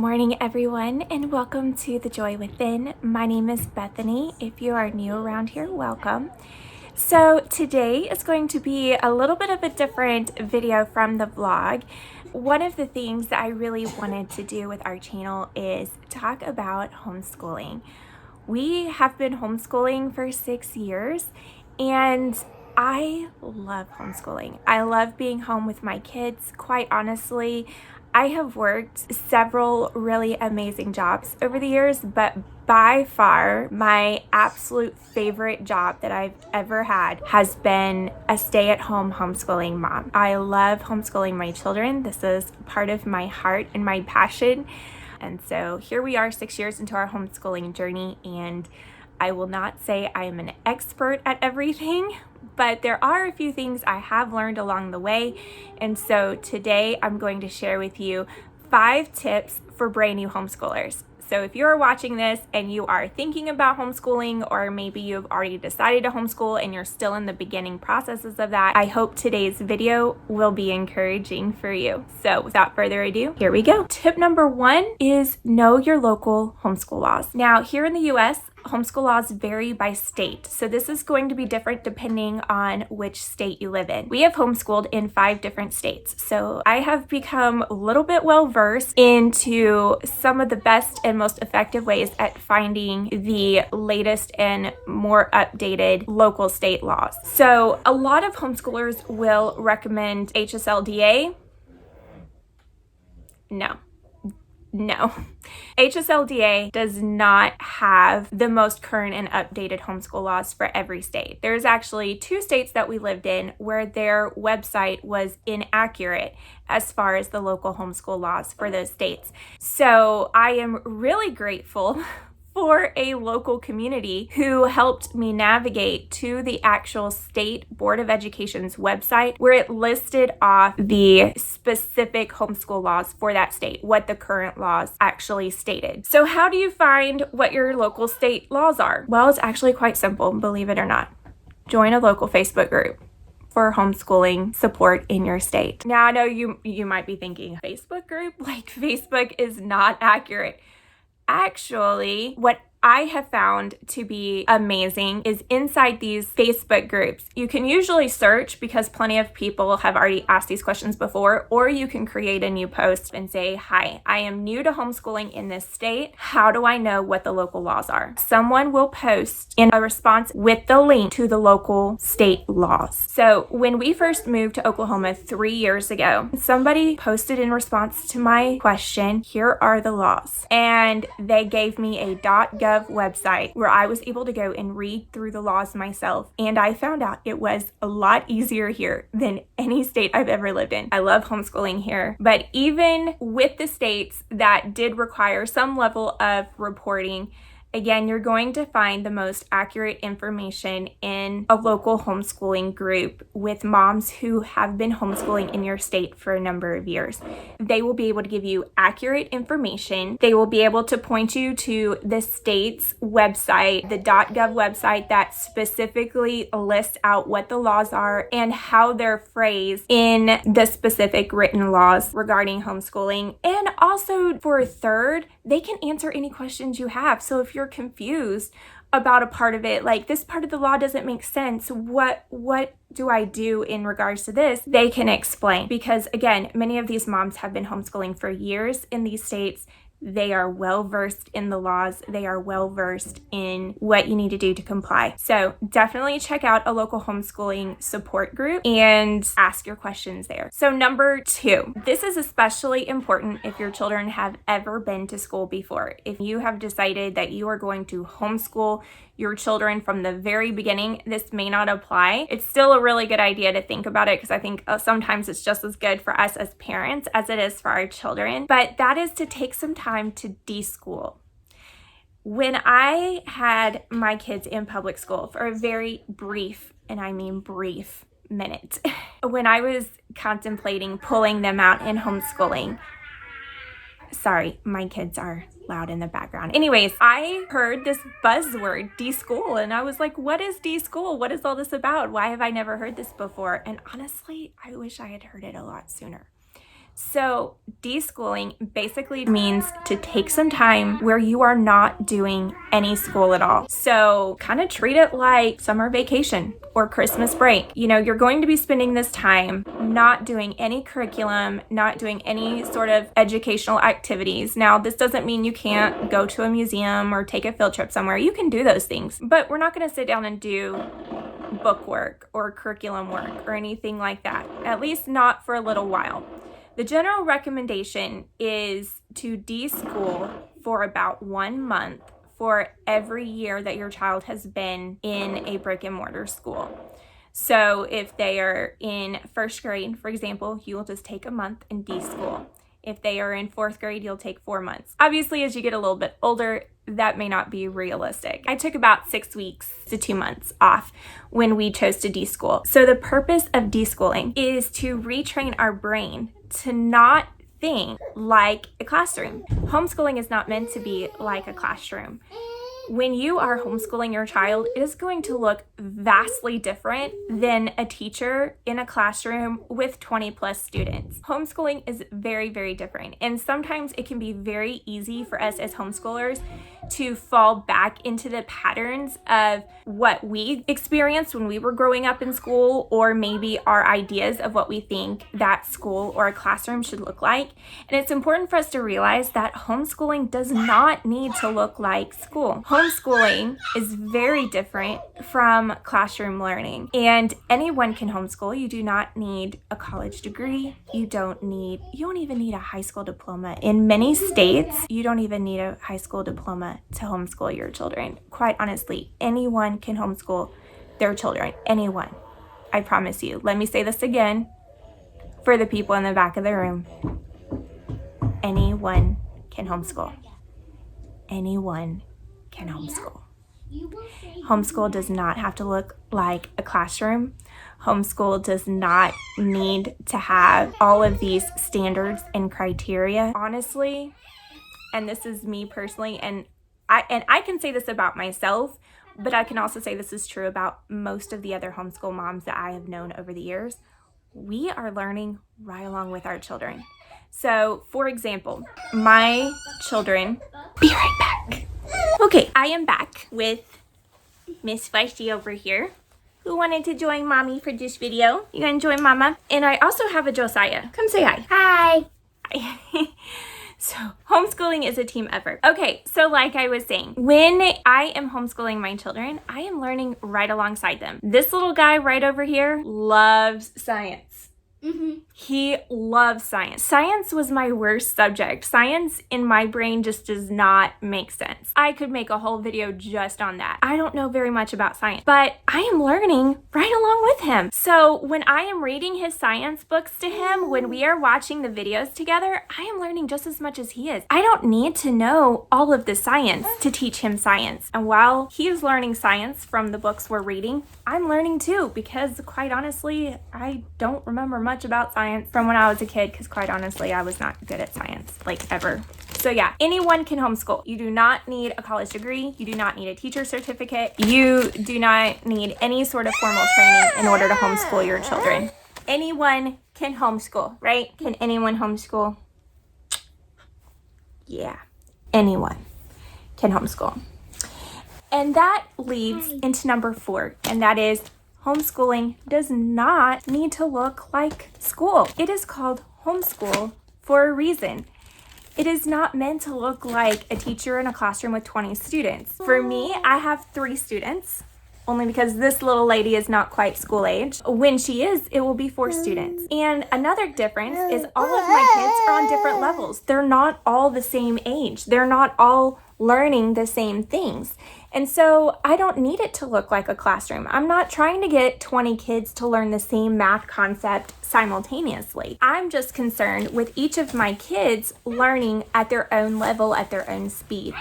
morning, everyone, and welcome to The Joy Within. My name is Bethany. If you are new around here, welcome. So today is going to be a little bit of a different video from the vlog. One of the things that I really wanted to do with our channel is talk about homeschooling. We have been homeschooling for 6 years, and I love homeschooling. I love being home with my kids. Quite honestly, I have worked several really amazing jobs over the years, but by far my absolute favorite job that I've ever had has been a stay-at-home homeschooling mom. I love homeschooling my children. This is part of my heart and my passion. And so here we are 6 years into our homeschooling journey, and I will not say I am an expert at everything, but there are a few things I have learned along the way. And so today I'm going to share with you 5 tips for brand new homeschoolers. So if you're watching this and you are thinking about homeschooling, or maybe you've already decided to homeschool and you're still in the beginning processes of that, I hope today's video will be encouraging for you. So without further ado, here we go. Tip number 1 is know your local homeschool laws. Now, here in the US, homeschool laws vary by state, so this is going to be different depending on which state you live in. We have homeschooled in 5 different states, so I have become a little bit well versed into some of the best and most effective ways at finding the latest and more updated local state laws. So a lot of homeschoolers will recommend HSLDA. No. HSLDA does not have the most current and updated homeschool laws for every state. There's actually 2 states that we lived in where their website was inaccurate as far as the local homeschool laws for those states. So I am really grateful for a local community who helped me navigate to the actual state Board of Education's website, where it listed off the specific homeschool laws for that state, what the current laws actually stated. So how do you find what your local state laws are? Well, it's actually quite simple, believe it or not. Join a local Facebook group for homeschooling support in your state. Now, I know you might be thinking, Facebook group? Like, Facebook is not accurate. Actually, what I have found to be amazing is inside these Facebook groups, you can usually search because plenty of people have already asked these questions before, or you can create a new post and say, hi, I am new to homeschooling in this state. How do I know what the local laws are? Someone will post in a response with the link to the local state laws. So when we first moved to Oklahoma 3 years ago, somebody posted in response to my question, here are the laws. And they gave me a .gov website where I was able to go and read through the laws myself, and I found out it was a lot easier here than any state I've ever lived in. I love homeschooling here, but even with the states that did require some level of reporting, again, you're going to find the most accurate information in a local homeschooling group with moms who have been homeschooling in your state for a number of years. They will be able to give you accurate information. They will be able to point you to the state's website, the .gov website that specifically lists out what the laws are and how they're phrased in the specific written laws regarding homeschooling. And also, for a third, they can answer any questions you have. So if you're confused about a part of it, like this part of the law doesn't make sense, what do I do in regards to this? They can explain, because again, many of these moms have been homeschooling for years in these states. They are well versed in the laws. They are well versed in what you need to do to comply. So definitely check out a local homeschooling support group and ask your questions there. So number 2, this is especially important if your children have ever been to school before. If you have decided that you are going to homeschool your children from the very beginning, this may not apply. It's still a really good idea to think about it, because I think sometimes it's just as good for us as parents as it is for our children. But that is to take some time to deschool. When I had my kids in public school for a very brief, and I mean brief, minute, when I was contemplating pulling them out in homeschooling, sorry, my kids are loud in the background. Anyways, I heard this buzzword, deschool, and I was like, what is deschool? What is all this about? Why have I never heard this before? And honestly, I wish I had heard it a lot sooner. So deschooling basically means to take some time where you are not doing any school at all. So kind of treat it like summer vacation or Christmas break. You know, you're going to be spending this time not doing any curriculum, not doing any sort of educational activities. Now, this doesn't mean you can't go to a museum or take a field trip somewhere. You can do those things, but we're not going to sit down and do book work or curriculum work or anything like that, at least not for a little while. The general recommendation is to deschool for about 1 month for every year that your child has been in a brick and mortar school. So if they are in first grade, for example, you will just take a month and deschool. If they are in fourth grade, you'll take 4 months. Obviously, as you get a little bit older, that may not be realistic. I took about 6 weeks to 2 months off when we chose to deschool. So the purpose of deschooling is to retrain our brain to not think like a classroom. Homeschooling is not meant to be like a classroom. When you are homeschooling your child, it is going to look vastly different than a teacher in a classroom with 20 plus students. Homeschooling is very, very different. And sometimes it can be very easy for us as homeschoolers to fall back into the patterns of what we experienced when we were growing up in school, or maybe our ideas of what we think that school or a classroom should look like. And it's important for us to realize that homeschooling does not need to look like school. Homeschooling is very different from classroom learning, and anyone can homeschool. You do not need a college degree. You don't even need a high school diploma. In many states, you don't even need a high school diploma to homeschool your children. Quite honestly, anyone can homeschool their children. Anyone. I promise you. Let me say this again for the people in the back of the room. Anyone can homeschool. Anyone can homeschool. Homeschool does not have to look like a classroom. Homeschool does not need to have all of these standards and criteria. Honestly, and this is me personally, and I can say this about myself, but I can also say this is true about most of the other homeschool moms that I have known over the years. We are learning right along with our children. So, for example, my children, be right back. Okay, I am back with Miss Feisty over here, who wanted to join Mommy for this video. You gonna join Mama? And I also have a Josiah. Come say hi. Hi. Hi. So, homeschooling is a team effort. Okay, so like I was saying, when I am homeschooling my children, I am learning right alongside them. This little guy right over here loves science. He loves science. Science was my worst subject. Science in my brain just does not make sense. I could make a whole video just on that. I don't know very much about science, but I am learning right along with him. So when I am reading his science books to him, when we are watching the videos together, I am learning just as much as he is. I don't need to know all of the science to teach him science. And while he is learning science from the books we're reading, I'm learning too, because quite honestly, I don't remember much about science from when I was a kid, because quite honestly, I was not good at science, like ever. So yeah, anyone can homeschool. You do not need a college degree. You do not need a teacher certificate. You do not need any sort of formal training in order to homeschool your children. Anyone can homeschool, right? Can anyone homeschool? Yeah, anyone can homeschool. And that leads into number 4, and that is homeschooling does not need to look like school. It is called homeschool for a reason. It is not meant to look like a teacher in a classroom with 20 students. For me, I have 3 students, only because this little lady is not quite school age. When she is, it will be 4 students. And another difference is all of my kids are on different levels. They're not all the same age. They're not all learning the same things. And so I don't need it to look like a classroom. I'm not trying to get 20 kids to learn the same math concept simultaneously. I'm just concerned with each of my kids learning at their own level, at their own speed.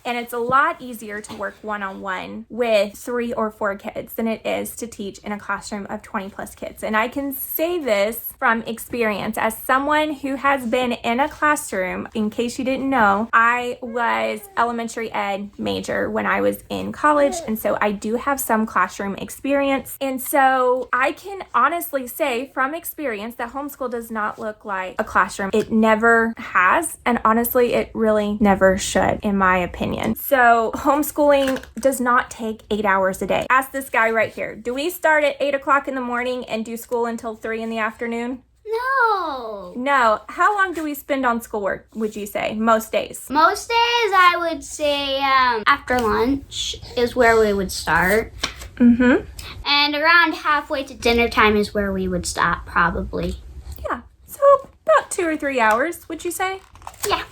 And it's a lot easier to work one-on-one with 3 or 4 kids than it is to teach in a classroom of 20 plus kids. And I can say this from experience as someone who has been in a classroom. In case you didn't know, I was elementary ed major when I was in college, and so I do have some classroom experience. And so I can honestly say from experience that homeschool does not look like a classroom. It never has, and honestly, it really never should, in my opinion. So homeschooling does not take 8 hours a day. Ask this guy right here. Do we start at 8 o'clock in the morning and do school until 3 in the afternoon? No. How long do we spend on schoolwork, would you say, most days? Most days, I would say after lunch is where we would start. Mm-hmm. And around halfway to dinner time is where we would stop, probably. Yeah. So about 2 or 3 hours, would you say? Yeah.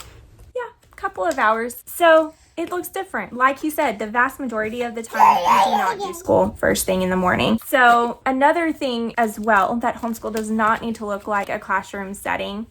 Yeah, a couple of hours. So it looks different. Like you said, the vast majority of the time, we do not do school first thing in the morning. So another thing as well that homeschool does not need to look like a classroom setting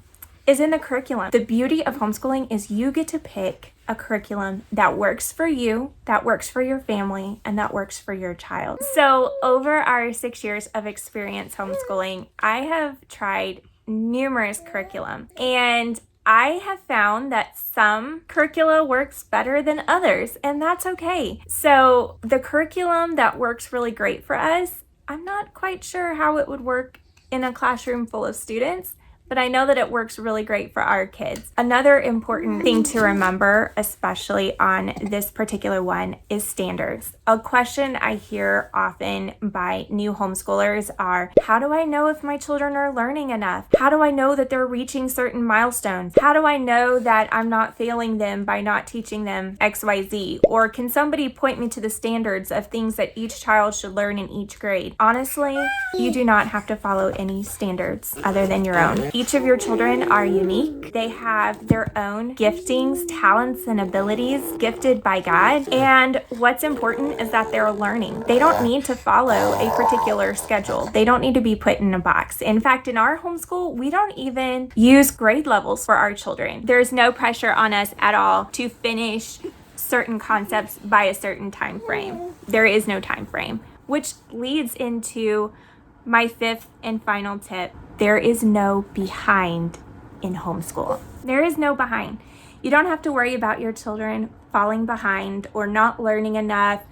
is in the curriculum. The beauty of homeschooling is you get to pick a curriculum that works for you, that works for your family, and that works for your child. So over our 6 years of experience homeschooling, I have tried numerous curriculum, and I have found that some curricula works better than others, and that's okay. So the curriculum that works really great for us, I'm not quite sure how it would work in a classroom full of students, but I know that it works really great for our kids. Another important thing to remember, especially on this particular one, is standards. A question I hear often by new homeschoolers are, how do I know if my children are learning enough? How do I know that they're reaching certain milestones? How do I know that I'm not failing them by not teaching them XYZ? Or can somebody point me to the standards of things that each child should learn in each grade? Honestly, you do not have to follow any standards other than your own. Each of your children are unique. They have their own giftings, talents, and abilities gifted by God. And what's important is that they're learning. They don't need to follow a particular schedule. They don't need to be put in a box. In fact, in our homeschool, we don't even use grade levels for our children. There's no pressure on us at all to finish certain concepts by a certain time frame. There is no time frame, which leads into my 5th and final tip. There is no behind in homeschool. There is no behind. You don't have to worry about your children falling behind or not learning enough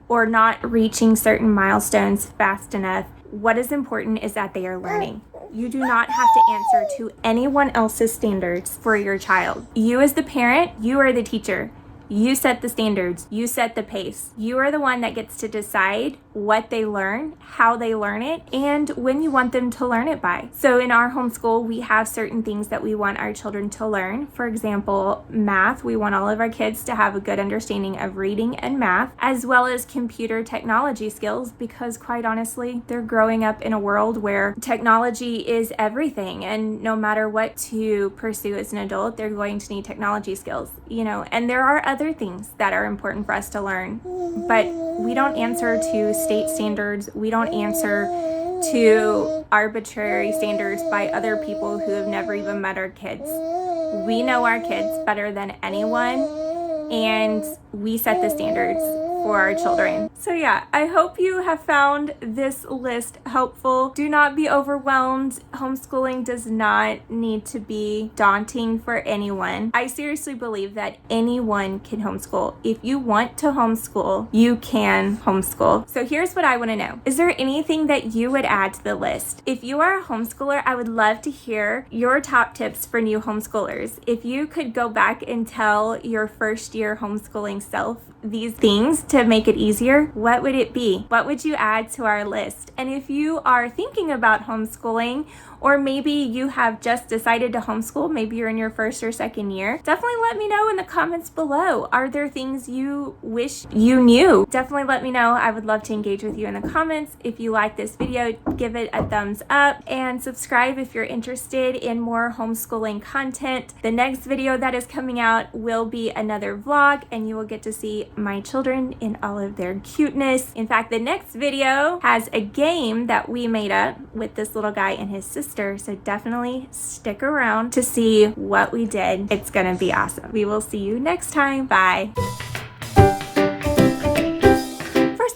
or not reaching certain milestones fast enough. What is important is that they are learning. You do not have to answer to anyone else's standards for your child. You as the parent, you are the teacher. You set the standards, you set the pace. You are the one that gets to decide what they learn, how they learn it, and when you want them to learn it by. So in our homeschool, we have certain things that we want our children to learn. For example, math. We want all of our kids to have a good understanding of reading and math, as well as computer technology skills, because quite honestly, they're growing up in a world where technology is everything, and no matter what to pursue as an adult, they're going to need technology skills, and there are other things that are important for us to learn, but we don't answer to state standards. We don't answer to arbitrary standards by other people who have never even met our kids. We know our kids better than anyone, and we set the standards for our children. So yeah, I hope you have found this list helpful. Do not be overwhelmed. Homeschooling does not need to be daunting for anyone. I seriously believe that anyone can homeschool. If you want to homeschool, you can homeschool. So here's what I want to know. Is there anything that you would add to the list? If you are a homeschooler, I would love to hear your top tips for new homeschoolers. If you could go back and tell your first year homeschooling self these things to make it easier, what would it be? What would you add to our list? And if you are thinking about homeschooling, or maybe you have just decided to homeschool, maybe you're in your first or second year, definitely let me know in the comments below. Are there things you wish you knew? Definitely let me know. I would love to engage with you in the comments. If you like this video, give it a thumbs up and subscribe if you're interested in more homeschooling content. The next video that is coming out will be another vlog, and you will get to see my children in all of their cuteness. In fact, the next video has a game that we made up with this little guy and his sister, so definitely stick around to see what we did. It's gonna be awesome. We will see you next time. Bye.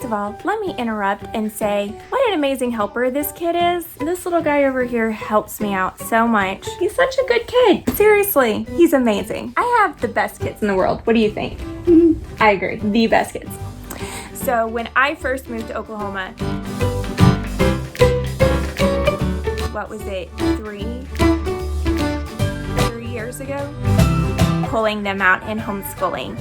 of all, let me interrupt and say what an amazing helper this kid is. This little guy over here helps me out so much. He's such a good kid. Seriously, he's amazing. I have the best kids in the world. What do you think? I agree, the best kids. So when I first moved to Oklahoma, what was it, 3 years ago? Pulling them out and homeschooling.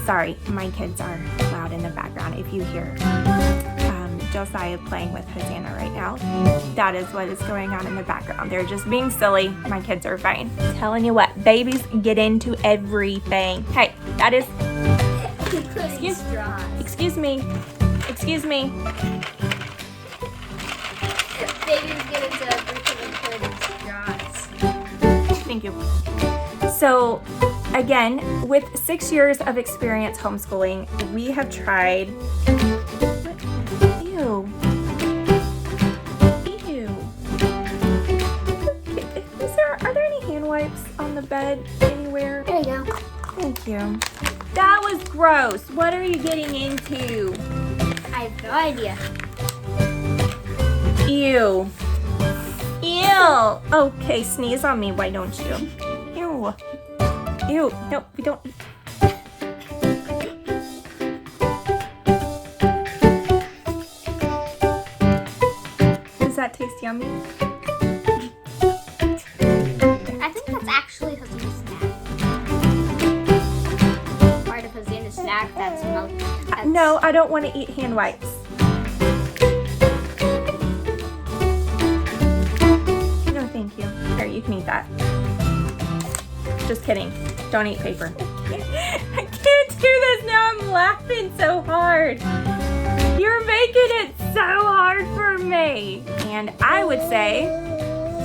Sorry, my kids are loud in the background. If you hear Josiah playing with Hosanna right now, that is what is going on in the background. They're just being silly. My kids are fine. Telling you what, babies get into everything. Hey, that is... Excuse me. Babies get into everything, including straws. Thank you. So, again, with 6 years of experience homeschooling, we have tried... Ew. Are there any hand wipes on the bed anywhere? There you go. Thank you. That was gross. What are you getting into? I have no idea. Ew. Okay, sneeze on me, why don't you? Ew. No, we don't. Does that taste yummy? I think that's actually Hosanna's snack. Part of Hosanna's snack that's milk. No, I don't want to eat hand wipes. No, thank you. Here, you can eat that. Just kidding. Don't eat paper. I can't do this now. I'm laughing so hard. You're making it so hard for me. And I would say,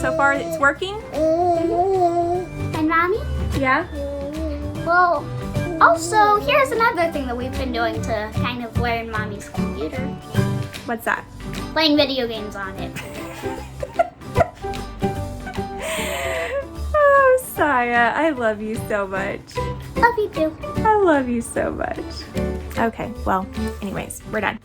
so far it's working. And Mommy? Yeah? Well, also, here's another thing that we've been doing to kind of learn Mommy's computer. What's that? Playing video games on it. Oh, Siah, I love you so much. Love you too. I love you so much. Okay, well, anyways, we're done.